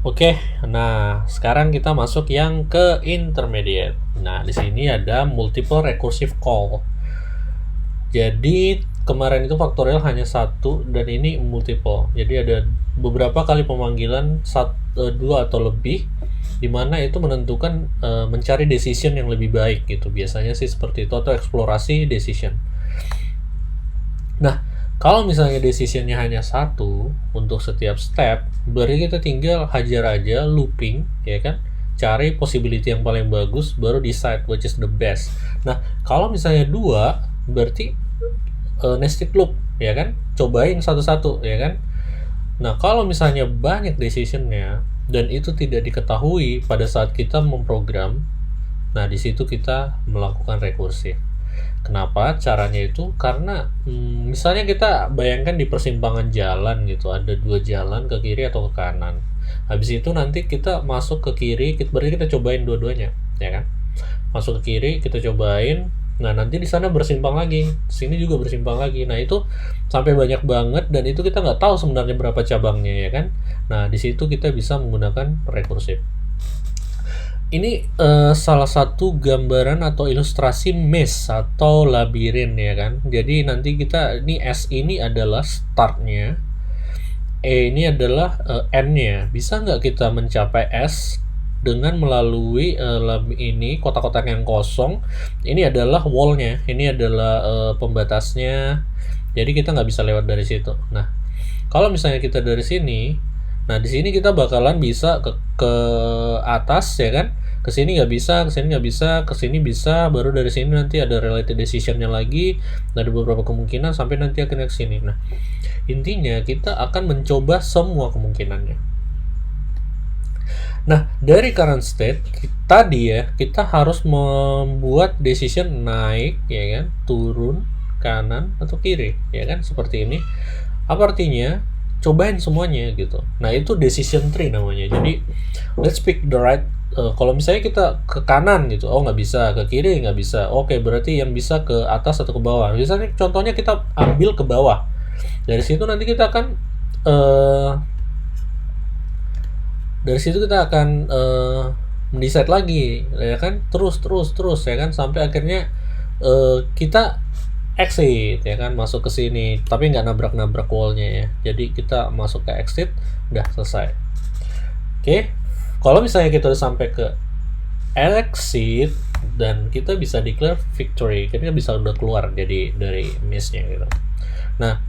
Oke, nah sekarang kita masuk yang ke intermediate. Nah, di sini ada multiple recursive call. Jadi kemarin itu faktorial hanya satu dan ini multiple. Jadi ada beberapa kali pemanggilan dua atau lebih, dimana itu menentukan mencari decision yang lebih baik gitu. Biasanya sih seperti itu, atau eksplorasi decision. Nah, kalau misalnya decisionnya hanya satu untuk setiap step, berarti kita tinggal hajar aja looping, ya kan? Cari possibility yang paling bagus, baru decide which is the best. Nah, kalau misalnya dua, berarti nested loop, ya kan? Cobain satu-satu, ya kan? Nah, kalau misalnya banyak decisionnya dan itu tidak diketahui pada saat kita memprogram, nah di situ kita melakukan rekursi. Kenapa caranya itu? Karena misalnya kita bayangkan di persimpangan jalan gitu, ada dua jalan ke kiri atau ke kanan. Habis itu nanti kita masuk ke kiri, berarti kita cobain dua-duanya, ya kan? Masuk ke kiri, kita cobain. Nah, nanti di sana bersimpang lagi, sini juga bersimpang lagi. Nah, itu sampai banyak banget dan itu kita nggak tahu sebenarnya berapa cabangnya, ya kan? Nah, di situ kita bisa menggunakan rekursif. Ini salah satu gambaran atau ilustrasi maze atau labirin, ya kan. Jadi nanti kita ini S ini adalah startnya, E ini adalah N-nya. Bisa nggak kita mencapai S dengan melalui ini kotak-kotak yang kosong? Ini adalah wall-nya, ini adalah pembatasnya. Jadi kita nggak bisa lewat dari situ. Nah, kalau misalnya kita dari sini, nah di sini kita bakalan bisa ke atas, ya kan? Ke sini nggak bisa, ke sini nggak bisa, ke sini bisa, baru dari sini nanti ada related decision-nya lagi, ada beberapa kemungkinan sampai nanti akhirnya ke sini. Nah, intinya kita akan mencoba semua kemungkinannya. Nah, dari current state tadi ya, kita harus membuat decision naik, ya kan, turun, kanan atau kiri, ya kan, seperti ini. Apa artinya? Cobain semuanya gitu. Nah, itu decision tree namanya. Jadi let's pick the right. Kalau misalnya kita ke kanan gitu, oh nggak bisa, ke kiri nggak bisa. Oke, berarti yang bisa ke atas atau ke bawah. Misalnya contohnya kita ambil ke bawah. Dari situ nanti kita akan mendesain lagi, ya kan, terus ya kan, sampai akhirnya kita exit, ya kan, masuk ke sini tapi nggak nabrak wallnya ya. Jadi kita masuk ke exit, udah selesai. Oke, kalau misalnya kita udah sampai ke exit dan kita bisa declare victory, kita bisa udah keluar jadi dari maze-nya gitu. Nah,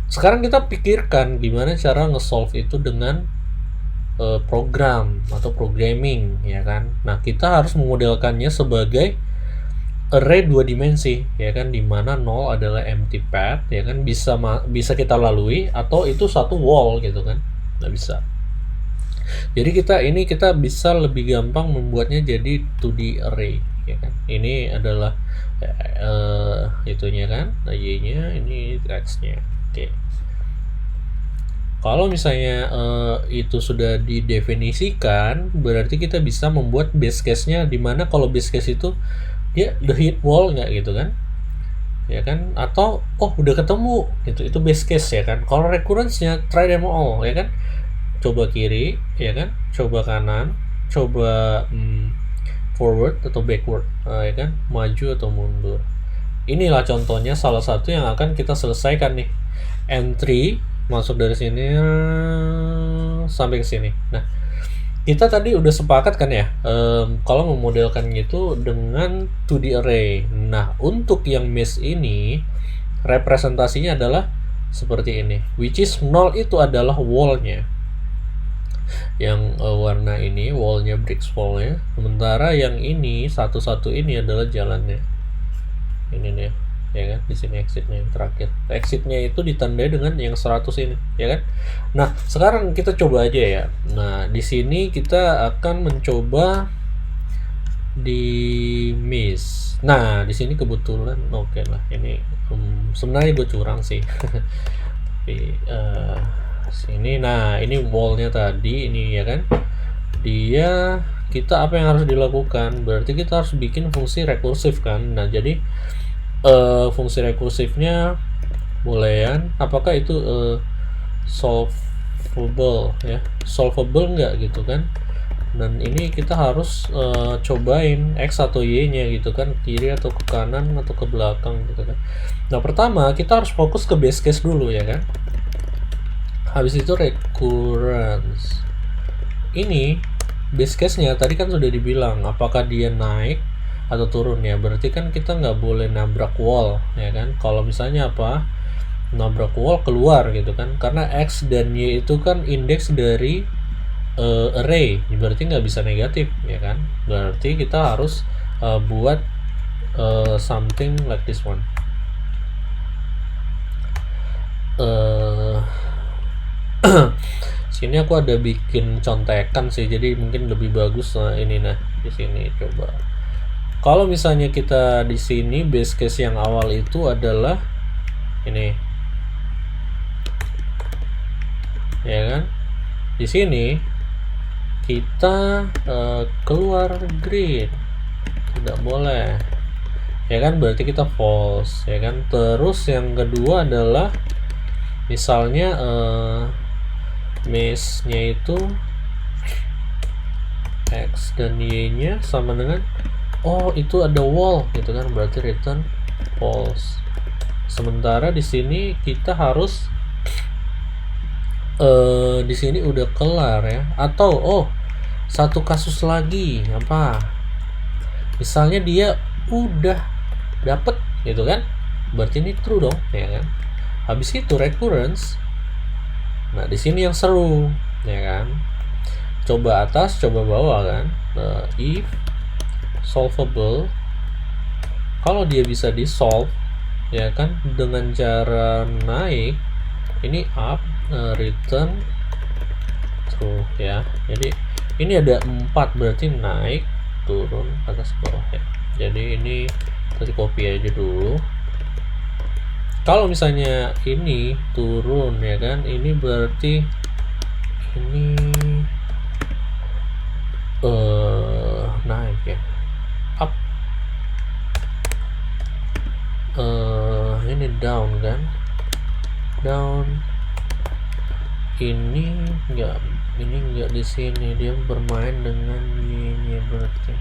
sekarang kita pikirkan gimana cara nge-solve itu dengan program atau programming, ya kan. Nah, kita harus memodelkannya sebagai array 2 dimensi, ya kan, dimana 0 adalah empty path, ya kan, bisa kita lalui, atau itu satu wall gitu kan, nggak bisa. Jadi kita bisa lebih gampang membuatnya jadi 2D array, ya kan. Ini adalah itunya kan, y-nya, ini x-nya. Oke. Kalau misalnya itu sudah didefinisikan, berarti kita bisa membuat base case-nya, dimana kalau base case itu dia the hit wall nggak gitu kan, ya kan, atau udah ketemu gitu, itu base case, ya kan. Kalau recurrence-nya try them all, ya kan, coba kiri, ya kan, coba kanan, coba forward atau backward, ya kan, maju atau mundur. Inilah contohnya salah satu yang akan kita selesaikan nih. Entry masuk dari sini sampai ke sini. Nah, kita tadi udah sepakat kan ya, kalau memodelkan itu dengan 2D array. Nah, untuk yang maze ini representasinya adalah seperti ini, which is 0 itu adalah wall-nya. Yang warna ini wall-nya, bricks wall-nya. Sementara yang ini satu-satu ini adalah jalannya. Ini nih, ya kan, di sini exitnya yang terakhir. Exitnya itu ditandai dengan yang 100 ini, ya kan. Nah, sekarang kita coba aja ya. Nah, di sini kita akan mencoba di miss. Nah, di sini kebetulan oke lah. Ini sebenarnya gue curang sih. Tapi sini, nah ini wallnya tadi ini, ya kan. Kita apa yang harus dilakukan? Berarti kita harus bikin fungsi rekursif kan. Nah, jadi fungsi rekursifnya boolean, apakah itu solve solvable nggak gitu kan. Dan ini kita harus cobain X atau Y nya gitu kan, kiri atau ke kanan atau ke belakang gitu kan. Nah pertama kita harus fokus ke base case dulu ya kan. Habis itu recurrence. Ini base case nya tadi kan sudah dibilang apakah dia naik atau turun ya, berarti kan kita nggak boleh nabrak wall ya kan. Kalau misalnya nabrak wall keluar gitu kan, karena X dan Y itu kan indeks dari array, berarti nggak bisa negatif ya kan. Berarti kita harus buat something like this one. Sini aku ada bikin contekan sih, jadi mungkin lebih bagus ini. Nah di sini coba, kalau misalnya kita di sini base case yang awal itu adalah ini ya kan. Di sini kita keluar grid, tidak boleh ya kan, berarti kita false ya kan. Terus yang kedua adalah misalnya mesh nya itu X dan Y nya sama dengan itu ada wall gitu kan, berarti return false. Sementara di sini kita harus di sini udah kelar ya. Atau satu kasus lagi apa, misalnya dia udah dapet gitu kan, berarti ini true dong ya kan. Habis itu recurrence. Nah di sini yang seru ya kan, coba atas coba bawah kan. If solvable, kalau dia bisa di solve ya kan dengan cara naik ini up, return true ya. Jadi ini ada 4, berarti naik turun atas bawah ya. Jadi ini tadi copy aja dulu. Kalau misalnya ini turun ya kan, ini berarti ini naik ya, up. Ini down kan, down. Ini enggak di sini, dia bermain dengan Y-nya, berarti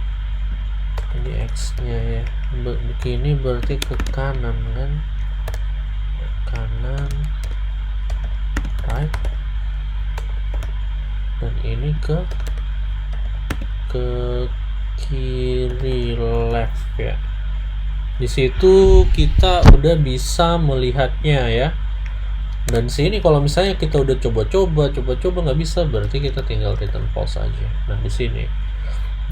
ini X-nya ya. Begini berarti ke kanan kan, kanan right, dan ini ke kiri left ya. Di situ kita udah bisa melihatnya ya. Dan sini kalau misalnya kita udah coba-coba nggak bisa, berarti kita tinggal return false aja. Nah di sini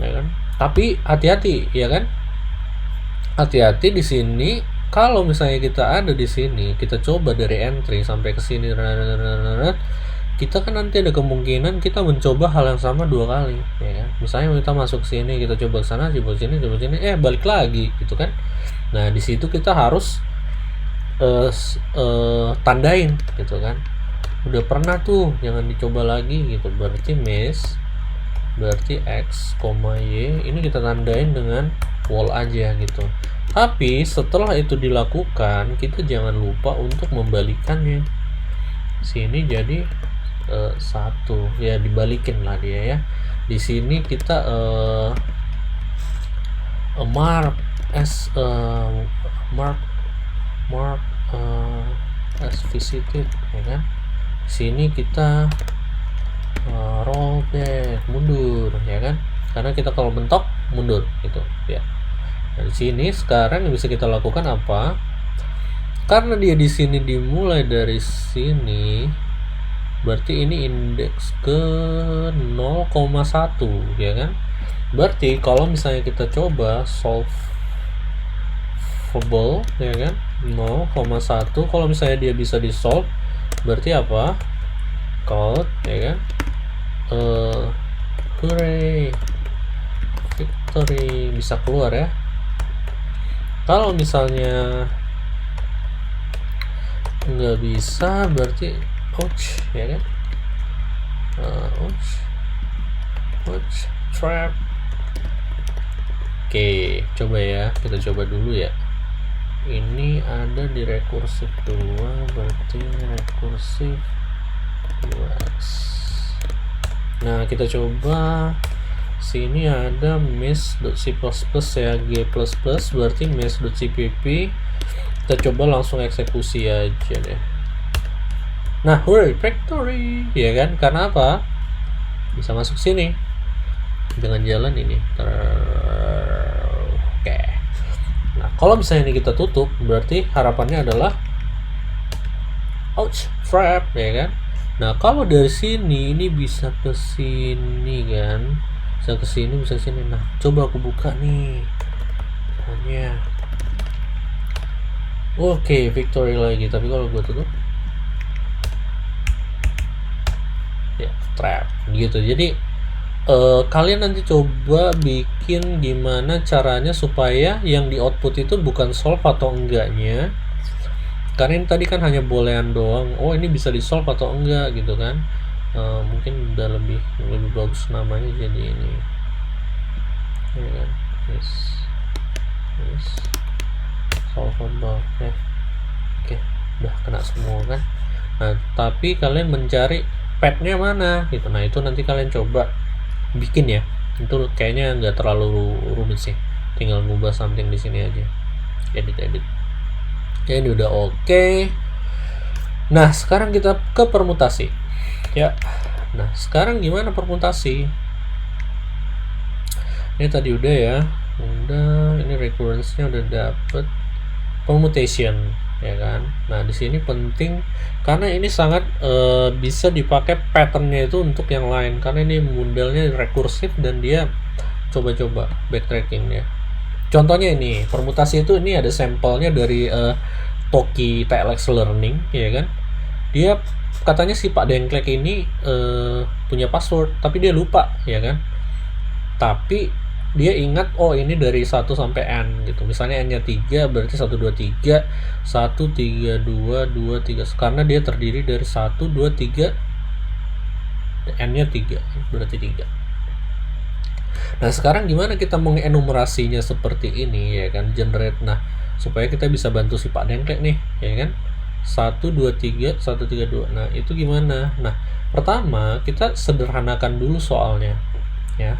ya kan, tapi hati-hati ya kan, hati-hati di sini. Kalau misalnya kita ada di sini, kita coba dari entry sampai ke sini, kita kan nanti ada kemungkinan kita mencoba hal yang sama 2 kali ya kan. Misalnya kita masuk sini, kita coba ke sana, coba sini, balik lagi gitu kan. Nah di situ kita harus tandain gitu kan, udah pernah tuh, jangan dicoba lagi gitu. Berarti mesh, berarti X, Y, ini kita tandain dengan wall aja gitu. Tapi setelah itu dilakukan, kita jangan lupa untuk membalikannya. Sini jadi 1 ya, dibalikin lah dia ya. Di sini kita mark as as visited ya kan. Sini kita roll back, mundur ya kan, karena kita kalau bentok mundur gitu ya. Nah, di sini sekarang yang bisa kita lakukan apa? Karena dia di sini dimulai dari sini, berarti ini indeks ke 0,1 ya kan. Berarti kalau misalnya kita coba solvable ya kan, 0,1, kalau misalnya dia bisa di solve, berarti apa? Code ya kan, hooray, victory, bisa keluar ya. Kalau misalnya nggak bisa, berarti ouch ya kan, ouch trap. Oke, coba ya, kita coba dulu ya. Ini ada di rekursif 2, berarti rekursif Nah, kita coba sini ada mesh.c++ ya, g++, berarti mesh.cpp. Kita coba langsung eksekusi aja deh. Nah, hooray, factory, ya kan? Karena apa? Bisa masuk sini dengan jalan ini. Oke. Nah, kalau misalnya ini kita tutup, berarti harapannya adalah ouch, trap, ya kan? Nah, kalau dari sini ini bisa ke sini kan? Bisa ke sini, bisa ke sini. Nah, coba aku buka nih. Hanya oke, victory lagi. Tapi kalau gue tutup ya, trap gitu. Jadi kalian nanti coba bikin gimana caranya supaya yang di output itu bukan solve atau enggaknya. Karena ini tadi kan hanya boolean doang. Oh, ini bisa di solve atau enggak gitu kan. Mungkin udah lebih bagus namanya jadi ini ya kan. Yes solvable ya. Oke, udah kena semua kan. Nah, tapi kalian mencari padnya mana gitu. Nah, itu nanti kalian coba bikin ya. Itu kayaknya nggak terlalu rumit sih, tinggal ngubah something di sini aja, edit. Ya, ini udah oke. Nah, sekarang kita ke permutasi ya. Nah, sekarang gimana permutasi? Ini tadi udah ya, udah. Ini recurrence-nya udah dapet. Permutation ya kan. Nah, di sini penting karena ini sangat bisa dipakai patternnya itu untuk yang lain, karena ini modelnya rekursif dan dia coba-coba backtracking ya. Contohnya ini permutasi itu, ini ada sampelnya dari Toki TLX Learning ya kan. Dia katanya si Pak Dengklek ini punya password tapi dia lupa ya kan. Tapi dia ingat, oh ini dari 1 sampai n gitu. Misalnya n-nya 3 berarti 1 2 3 1 3 2 2 3, karena dia terdiri dari 1 2 3, n-nya 3 berarti 3. Nah, sekarang gimana kita mengenumerasinya seperti ini ya kan, generate. Nah, supaya kita bisa bantu si Pak Dengklek nih ya kan. 1 2 3 1 3 2. Nah, itu gimana? Nah, pertama kita sederhanakan dulu soalnya ya.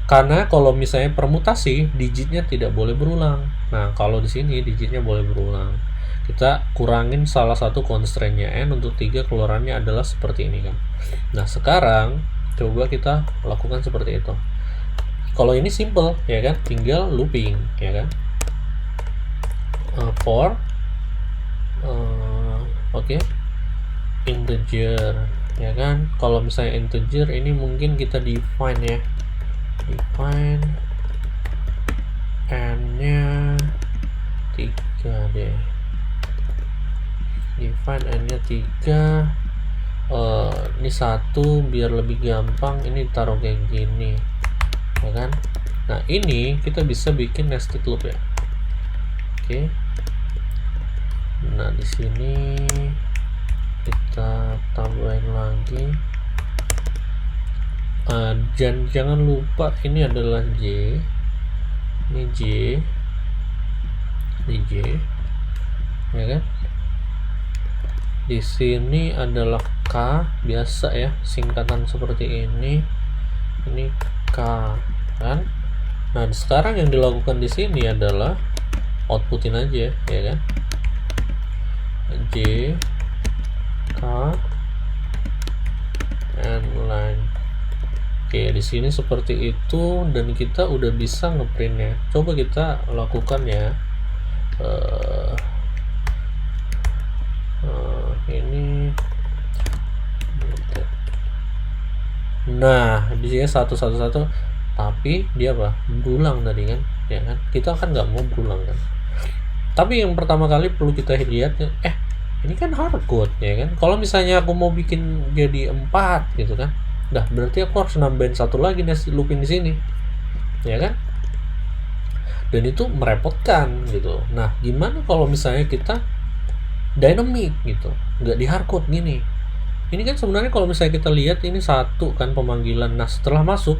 Karena kalau misalnya permutasi, digitnya tidak boleh berulang. Nah, kalau di sini digitnya boleh berulang. Kita kurangin salah satu constraint-nya n, untuk 3 keluarannya adalah seperti ini kan. Nah, sekarang coba kita lakukan seperti itu. Kalau ini simple ya kan, tinggal looping ya kan. For oke, integer ya kan. Kalau misalnya integer ini mungkin kita define ya. Define n-nya 3 deh. Define n-nya 3. Ini 1 biar lebih gampang, ini taruh kayak gini ya kan. Nah, ini kita bisa bikin nested loop ya. Oke. Nah, di sini kita tambahin lagi. Jangan lupa ini adalah J, ini J, ini J ya kan. Di sini adalah K, biasa ya singkatan seperti ini K kan. Nah, sekarang yang dilakukan di sini adalah outputin aja ya kan. J, K, and line. Oke, di sini seperti itu dan kita udah bisa ngeprintnya. Coba kita lakukan ya. Ini. Nah, di sini 1 1 1, tapi dia apa? Berulang tadi kan, ya kan? Kita kan nggak mau berulang kan. Tapi yang pertama kali perlu kita lihat, ini kan hardcode ya kan. Kalau misalnya aku mau bikin jadi 4 gitu kan. Dah, berarti aku harus nambahin 1 lagi nested looping di sini. Ya kan? Dan itu merepotkan gitu. Nah, gimana kalau misalnya kita dynamic gitu, nggak di hardcode gini. Ini kan sebenarnya kalau misalnya kita lihat ini 1 kan pemanggilan. Nah, setelah masuk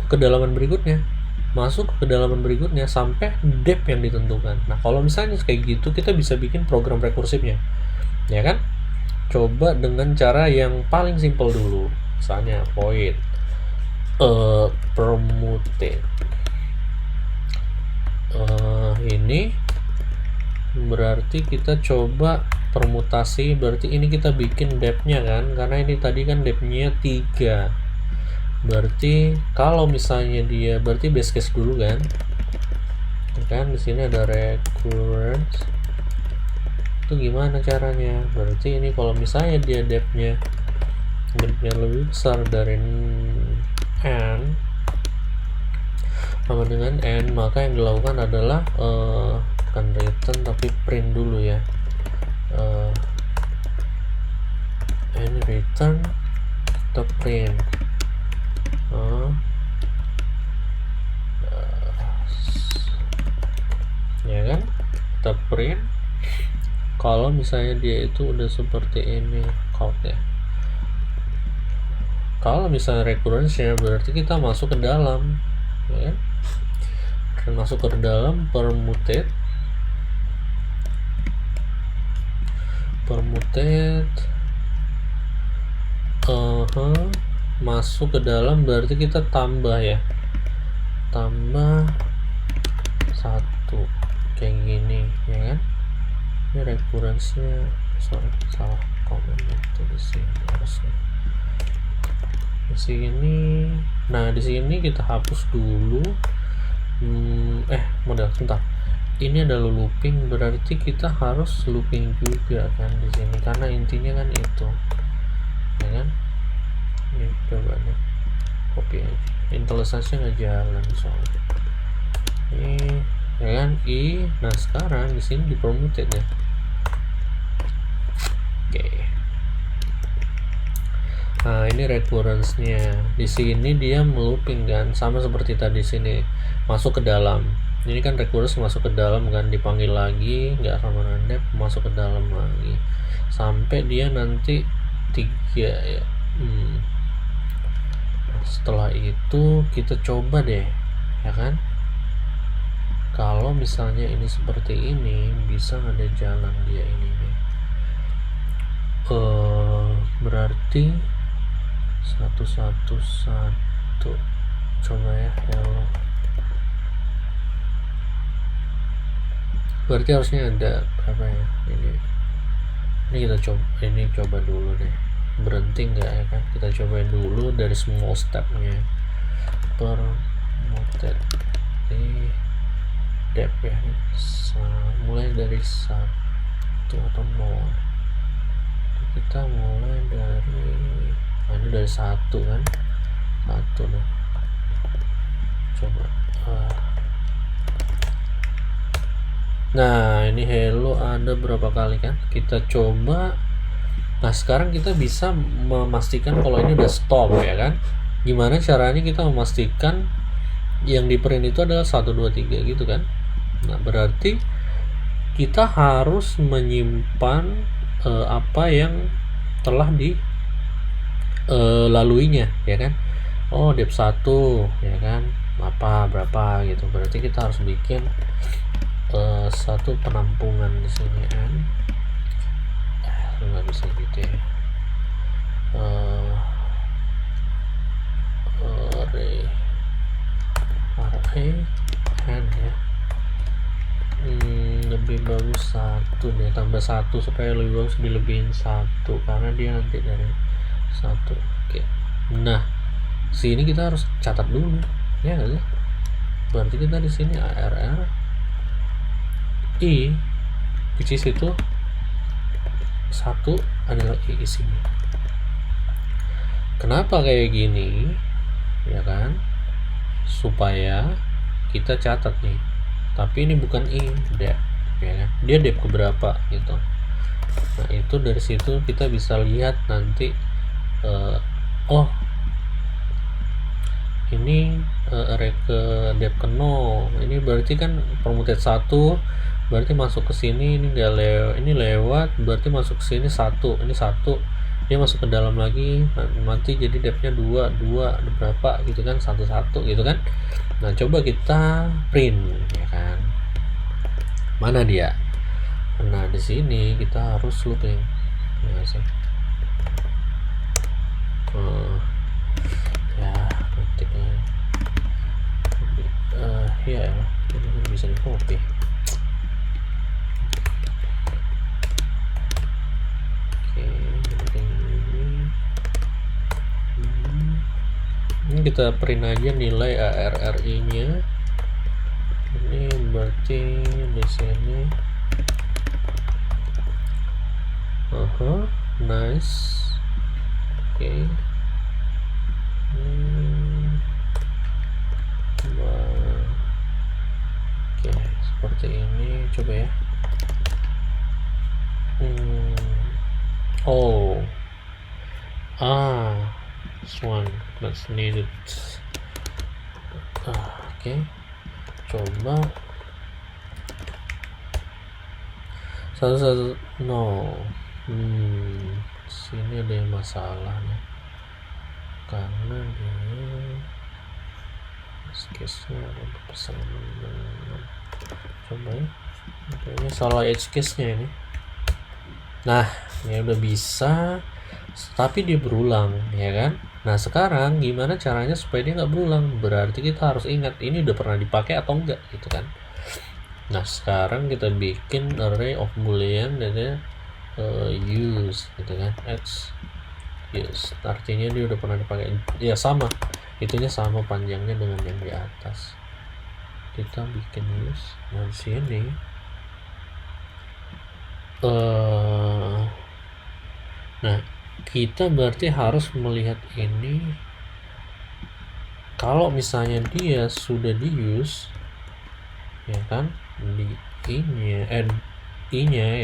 ke kedalaman berikutnya. Masuk ke kedalaman berikutnya sampai depth yang ditentukan. Nah, kalau misalnya kayak gitu kita bisa bikin program rekursifnya. Ya kan? coba dengan cara yang paling simpel dulu, misalnya void permuted. Ini berarti kita coba permutasi, berarti ini kita bikin depth-nya kan, karena ini tadi kan depth-nya 3. Berarti kalau misalnya dia berarti base case dulu kan di sini ada recurrence. Itu gimana caranya? Berarti ini kalau misalnya dia depth-nya lebih besar dari n sama dengan n, maka yang dilakukan adalah bukan return tapi print dulu ya. N return atau print. Ya kan, kita print kalau misalnya dia itu udah seperti ini count ya. Kalau misalnya recurrence-nya berarti kita masuk ke dalam ya kan? Dan masuk ke dalam permuted masuk ke dalam, berarti kita tambah ya, tambah 1 kayak gini ya kan. Ini recurrence-nya salah komen itu di sini harusnya di sini. Nah di sini kita hapus dulu. Model sebentar, ini ada looping, berarti kita harus looping juga kan di sini, karena intinya kan itu ya kan. Ini coba nih copy aja, IntelliSense nggak jalan soalnya ini ya kan. Nah sekarang di sini di permuted ya. Oke. Nah ini recurrence-nya di sini dia melooping kan, sama seperti tadi sini masuk ke dalam. Ini kan recurrence masuk ke dalam kan, dipanggil lagi nggak sama depth, masuk ke dalam lagi sampai dia nanti 3 ya. Setelah itu kita coba deh ya kan, kalau misalnya ini seperti ini bisa ada jalan dia ini nih. Berarti 111 coba ya, hello. Berarti harusnya ada berapa ya ini kita coba dulu deh, berhenti enggak ya kan, kita cobain dulu dari semua stepnya. Permuted depth ya, mulai dari 1 atau 0. Kita mulai dari ini dari 1 kan, 1 nih. Coba nah ini hello ada berapa kali kan, kita coba. Nah sekarang kita bisa memastikan kalau ini udah stop ya kan. Gimana caranya kita memastikan yang di print itu adalah 1, 2, 3 gitu kan. Nah berarti kita harus menyimpan apa yang telah dilaluinya ya kan. Depth 1 ya kan, berapa gitu. Berarti kita harus bikin satu penampungan di sini kan. Nggak bisa gitu ya. N ya. Lebih bagus 1 deh, tambah 1 supaya lebih bagus dilebihin 1 karena dia nanti dari 1. Oke. Nah sini kita harus catat dulu ya nggak sih. Berarti kita di sini ARR I which is itu 1 adalah I isinya. Kenapa kayak gini ya kan, supaya kita catat nih, tapi ini bukan I depth ya kan, dia depth keberapa gitu. Nah itu dari situ kita bisa lihat nanti ini ke depth ke 0, ini berarti kan permuted 1, berarti masuk ke sini ini enggak ini lewat, berarti masuk ke sini 1, ini 1, dia masuk ke dalam lagi nanti jadi depthnya 2 berapa gitu kan, 1 gitu kan. Nah coba kita print ya kan, mana dia. Nah di sini kita harus looping ya sih. Ya ketiknya ya ini bisa di copy. Oke, ini kita print aja nilai ARRI nya. Ini berarti di sini nice. Oke. Oke, seperti ini. Coba ya. This one that's needed. Oke. Coba satu no. Sini ada yang masalah nih, karena dia case-nya ada pesanan. Coba ya, kayaknya salah edge case-nya ini. Nah, ya udah bisa, tapi dia berulang, ya kan? Nah, sekarang gimana caranya supaya dia nggak berulang? Berarti kita harus ingat ini udah pernah dipakai atau enggak, gitu kan? Nah, sekarang kita bikin array of boolean dan use, gitu kan? Use, artinya dia udah pernah dipakai. Ya sama, itunya sama panjangnya dengan yang di atas. Kita bikin use. Nah, di sini nah, kita berarti harus melihat ini. Kalau misalnya dia sudah di use, ya kan, di i-nya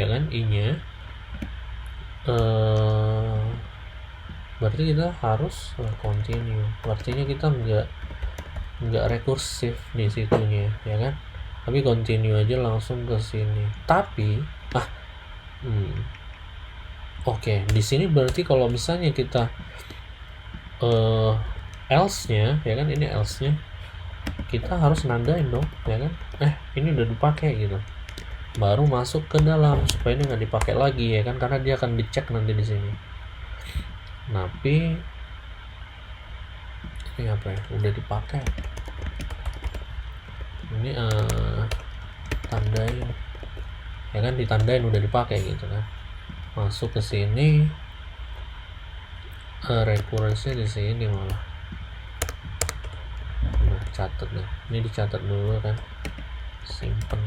ya kan, i-nya berarti kita harus continue. Artinya kita nggak rekursif di situnya, ya kan, tapi continue aja langsung ke sini. Tapi oke, di sini berarti kalau misalnya kita else-nya, ya kan, ini else-nya kita harus nandain dong, ya kan, ini udah dipakai gitu, baru masuk ke dalam supaya ini nggak dipakai lagi, ya kan, karena dia akan dicek nanti di sini. Tapi ini apa ya, udah dipakai ini, tandain, ya kan, ditandain udah dipakai gitu kan, masuk ke sini, recurrence-nya di sini malah. Nah, catat nih, ini dicatat dulu kan, simpen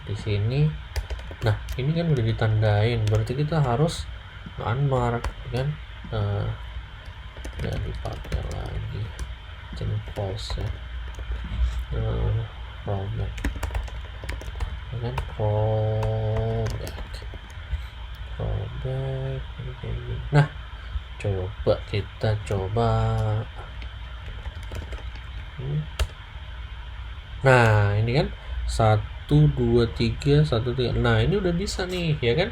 di sini. Nah, ini kan udah ditandain, berarti kita harus unmark kan, nggak dipakai lagi, jadi false ya. Rollback kan, rollback. Nah, coba kita nah ini kan 1 2 3 1 3. Nah, ini udah bisa nih, ya kan.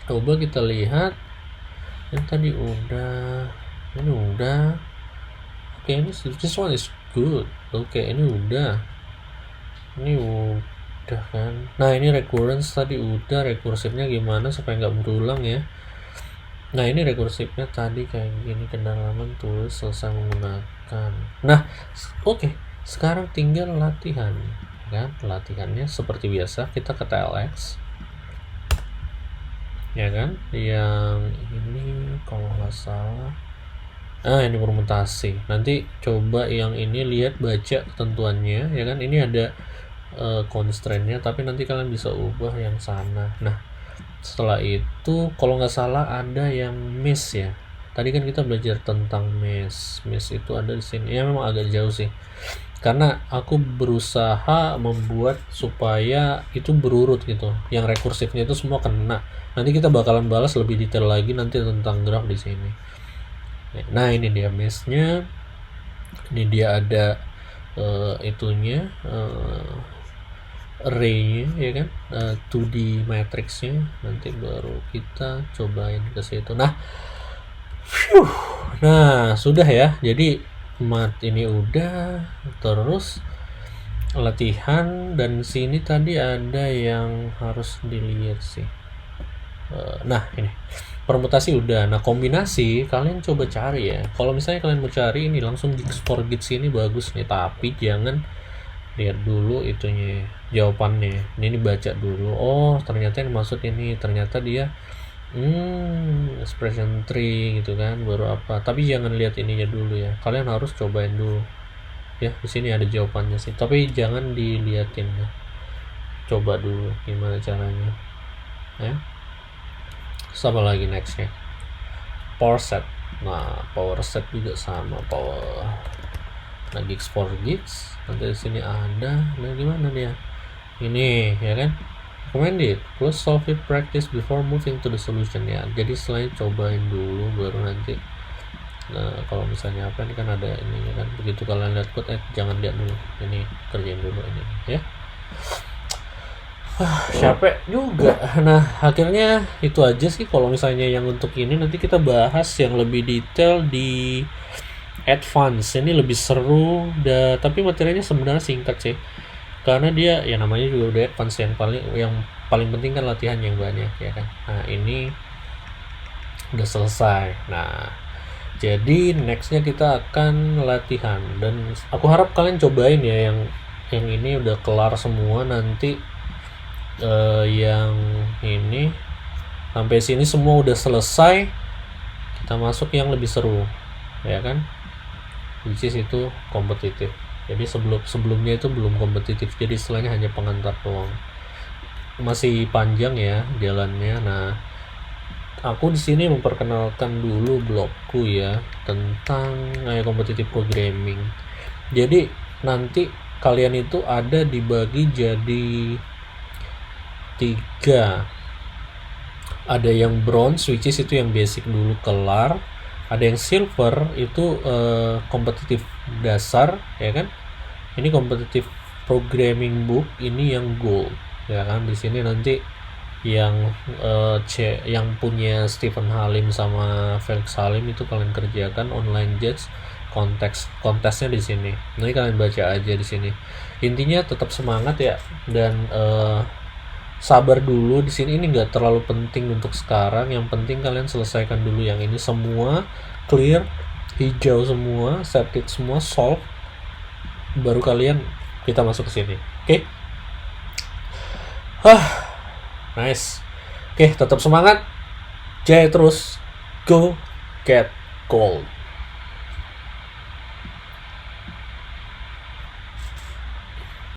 Coba kita lihat yang tadi udah, ini udah. Oke, ini this one is good. Oke, ini udah kan. Nah, ini recurrence tadi udah, rekursifnya gimana supaya nggak berulang ya. Nah, ini rekursifnya tadi kayak gini, kedalaman tulis selesai menggunakan. Nah, oke, sekarang tinggal latihan kan. Latihannya seperti biasa, kita ke TLX, ya kan, yang ini kalau nggak salah, ini permutasi. Nanti coba yang ini, lihat, baca ketentuannya, ya kan. Ini ada constraint-nya, tapi nanti kalian bisa ubah yang sana. Nah, setelah itu kalau nggak salah ada yang miss ya. Tadi kan kita belajar tentang miss itu ada di sini. Ya memang agak jauh sih, karena aku berusaha membuat supaya itu berurut gitu, yang rekursifnya itu semua kena. Nanti kita bakalan balas lebih detail lagi nanti tentang graph di sini. Nah, ini dia miss-nya. Ini dia ada itunya, array-nya, ya kan, 2D matrix-nya. Nanti baru kita cobain ke situ. Nah, sudah ya. Jadi mat ini udah, terus latihan, dan sini tadi ada yang harus dilihat sih. Nah, ini Permutasi udah. Nah, kombinasi kalian coba cari ya. Kalau misalnya kalian mau cari ini langsung Geeks for Geeks ini bagus nih, tapi jangan lihat dulu itunya jawabannya. Ini baca dulu. Oh, ternyata yang maksud ini, ternyata dia expression tree gitu kan, baru apa. Tapi jangan lihat ininya dulu ya. Kalian harus cobain dulu. Ya, di sini ada jawabannya sih. Tapi jangan diliatin ya. Coba dulu gimana caranya. Ya. Sama lagi nextnya power set. Nah, power set juga sama power. Nah, Geeks for Geeks nanti di sini ada. Nah, gimana dia ini ya kan, recommended plus solve it practice before moving to the solution ya. Jadi selain cobain dulu baru nanti. Nah, kalau misalnya apa ini kan ada ini ya kan, begitu kalian lihat code jangan lihat dulu ini, kerjain dulu ini ya. Capek juga. Nah, akhirnya itu aja sih kalau misalnya yang untuk ini. Nanti kita bahas yang lebih detail di advance. Ini lebih seru tapi materinya sebenarnya singkat sih. Karena dia ya namanya juga udah advance, yang paling penting kan latihan yang banyak ya kan. Nah, ini udah selesai. Nah, jadi nextnya kita akan latihan dan aku harap kalian cobain ya yang ini udah kelar semua. Nanti yang ini sampai sini semua udah selesai, kita masuk yang lebih seru ya kan, which is itu kompetitif. Jadi sebelumnya itu belum kompetitif, jadi istilahnya hanya pengantar doang, masih panjang ya jalannya. Nah, aku di sini memperkenalkan dulu blogku ya tentang kompetitif programming. Jadi nanti kalian itu ada dibagi jadi 3. Ada yang bronze, which is itu yang basic dulu kelar. Ada yang silver, itu kompetitif dasar ya kan. Ini kompetitif programming book, ini yang gold ya kan. Di sini nanti yang yang punya Stephen Halim sama Felix Halim itu kalian kerjakan online judge, kontesnya di sini. Nanti kalian baca aja di sini. Intinya tetap semangat ya, dan sabar dulu di sini. Ini nggak terlalu penting untuk sekarang, yang penting kalian selesaikan dulu yang ini semua clear, hijau semua, set it semua, solve, baru kalian kita masuk ke sini. Oke? Nice. Oke, tetap semangat, jaya terus, go get gold.